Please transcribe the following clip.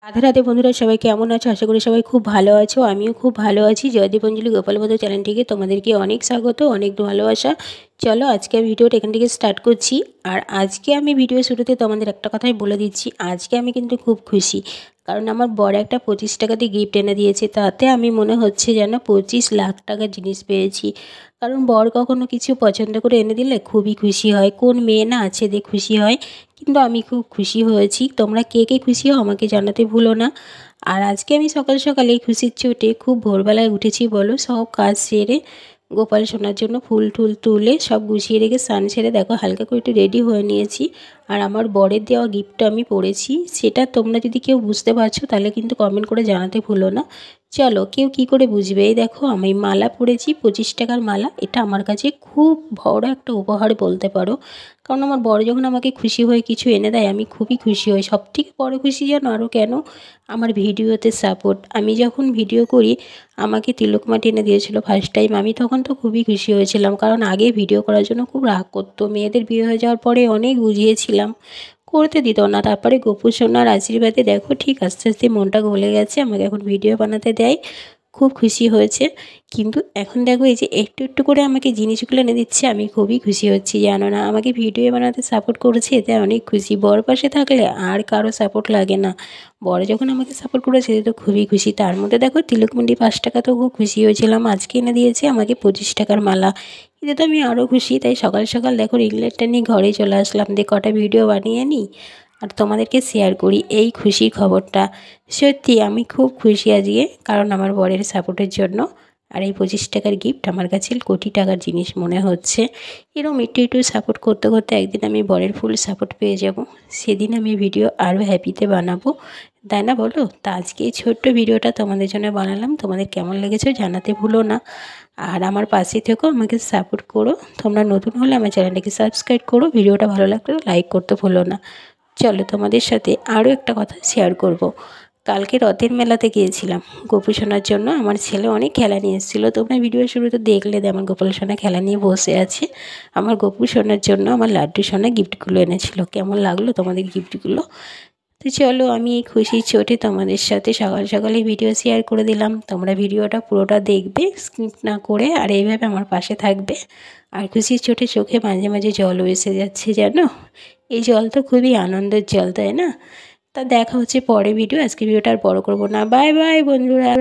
রাধে রাধে বন্ধুরা, সবাই কেমন আছো? আশা করি সবাই খুব ভালো আছো। আমিও খুব ভালো আছি। জয়দীপ অঞ্জলি গোপালবধূ চ্যানেলটিকে তোমাদেরকে অনেক স্বাগত, অনেক ভালোবাসা। চলো আজকে আমি ভিডিওটা এখান থেকে স্টার্ট করছি। আর আজকে আমি ভিডিও শুরুতে তোমাদের একটা কথাই বলে দিচ্ছি, আজকে আমি কিন্তু খুব খুশি। কারণ আমার বড় একটা 25 টাকা দিয়ে গিফট এনে দিয়েছে। তাতে আমি মনে হচ্ছে যেন 25 লাখ টাকার জিনিস পেয়েছি। কারণ বর কখনো কিছু পছন্দ করে এনে দিলে খুবই খুশি হয়। কোন মেয়ে না আছে যে খুশি হয়? কিন্তু আমি খুব খুশি হয়েছি। তোমরা কে কে খুশি হও আমাকে জানাতে ভুলো না। আর আজকে আমি সকাল সকাল এই খুশির চোটে খুব ভোরবেলায় উঠেছি বলো, সব কাজ সেরে গোপাল সোনার জন্য ফুল টুল তুলে সব গুছিয়ে রেখে স্নান সেরে দেখো হালকা করে একটু রেডি হয়ে নিয়েছি। আর আমার বরের দেওয়া গিফটটা আমি পড়েছি। সেটা তোমরা যদি কেউ বুঝতে পারছো তাহলে কিন্তু কমেন্ট করে জানাতে ভুলো না। চলো, কেউ কি করে বুঝবে? এই দেখো আমি মালা পরেছি, 25 টাকার মালা। এটা আমার কাছে খুব বড় একটা উপহার বলতে পারো। কারণ আমার বড় যখন আমাকে খুশি হয়ে কিছু এনে দেয় আমি খুবই খুশি হই। সবথেকে বড় খুশি জানো আরও কেন? আমার ভিডিওতে সাপোর্ট। আমি যখন ভিডিও করি আমাকে তিলক মাটি এনে দিয়েছিল ফার্স্ট টাইম। আমি তখন তো খুবই খুশি হয়েছিলাম, কারণ আগে ভিডিও করার জন্য খুব রাগ করতো। মেয়েদের বিয়ে হয়ে যাওয়ার পরে অনেক বুঝিয়েছিলাম, করতে দিত না। তারপরে গোপু সোনার আশীর্বাদে দেখো ঠিক আস্তে আস্তে মনটা গলে গেছে, আমাকে এখন ভিডিও বানাতে দেয়। খুব খুশি হয়েছে। কিন্তু এখন দেখো এই যে একটু একটু করে আমাকে জিনিসগুলো এনে দিচ্ছে, আমি খুবই খুশি হচ্ছি জানো না। আমাকে ভিডিও বানাতে সাপোর্ট করেছে, এতে অনেক খুশি। বর পাশে থাকলে আর কারো সাপোর্ট লাগে না। বর যখন আমাকে সাপোর্ট করেছে তো খুবই খুশি। তার মধ্যে দেখো তিলকমুন্ডি 5 টাকা তো খুব খুশি হয়েছিলাম। আজকে এনে দিয়েছে আমাকে 25 টাকার মালা। এতে তো আমি আরও খুশি। তাই সকাল সকাল দেখো রিং লাইটটা নিয়ে ঘরে চলে আসলাম, দিয়ে কটা ভিডিও বানিয়ে নিই আর তোমাদেরকে শেয়ার করি এই খুশির খবরটা। সত্যি আমি খুব খুশি আজকে, কারণ আমার বরের সাপোর্টের জন্য। আর এই 25 টাকার গিফট আমার কাছে কোটি টাকার জিনিস মনে হচ্ছে। এরকম একটু একটু সাপোর্ট করতে করতে একদিন আমি বরের ফুল সাপোর্ট পেয়ে যাব। সেদিন আমি ভিডিও আরও হ্যাপিতে বানাবো, তাই না বলো? তা আজকে এই ছোট্ট ভিডিওটা তোমাদের জন্য বানালাম। তোমাদের কেমন লেগেছে জানাতে ভুলো না। আর আমার পাশে থেকেও আমাকে সাপোর্ট করো। তোমরা নতুন হলে আমার চ্যানেলটাকে সাবস্ক্রাইব করো। ভিডিওটা ভালো লাগলে লাইক করতে ভুলো না। চলো তোমাদের সাথে আরও একটা কথা শেয়ার করব। কালকে রথের মেলাতে গিয়েছিলাম গোপু সোনার জন্য। আমার ছেলে অনেক খেলা নিয়ে এসেছিলো। তোমরা ভিডিও শুরুতে দেখলে আমার গোপাল সোনা খেলা নিয়ে বসে আছে। আমার গোপু সোনার জন্য আমার লাড্ডু সোনা গিফটগুলো এনেছিল। কেমন লাগলো তোমাদের গিফটগুলো? তো চলো, আমি এই খুশির চোটে তোমাদের সাথে সকাল সকালে ভিডিও শেয়ার করে দিলাম। তোমরা ভিডিওটা পুরোটা দেখবে স্কিপ না করে, আর এইভাবে আমার পাশে থাকবে। আর খুশির চোটে চোখে মাঝে মাঝে জলও এসে যাচ্ছে জানো। এই জল তো খুবই আনন্দের জল, তাই না? তা দেখা হচ্ছে পরে ভিডিও। আজকে ভিডিওটা আর বড় করবো না। বাই বাই বন্ধুরা।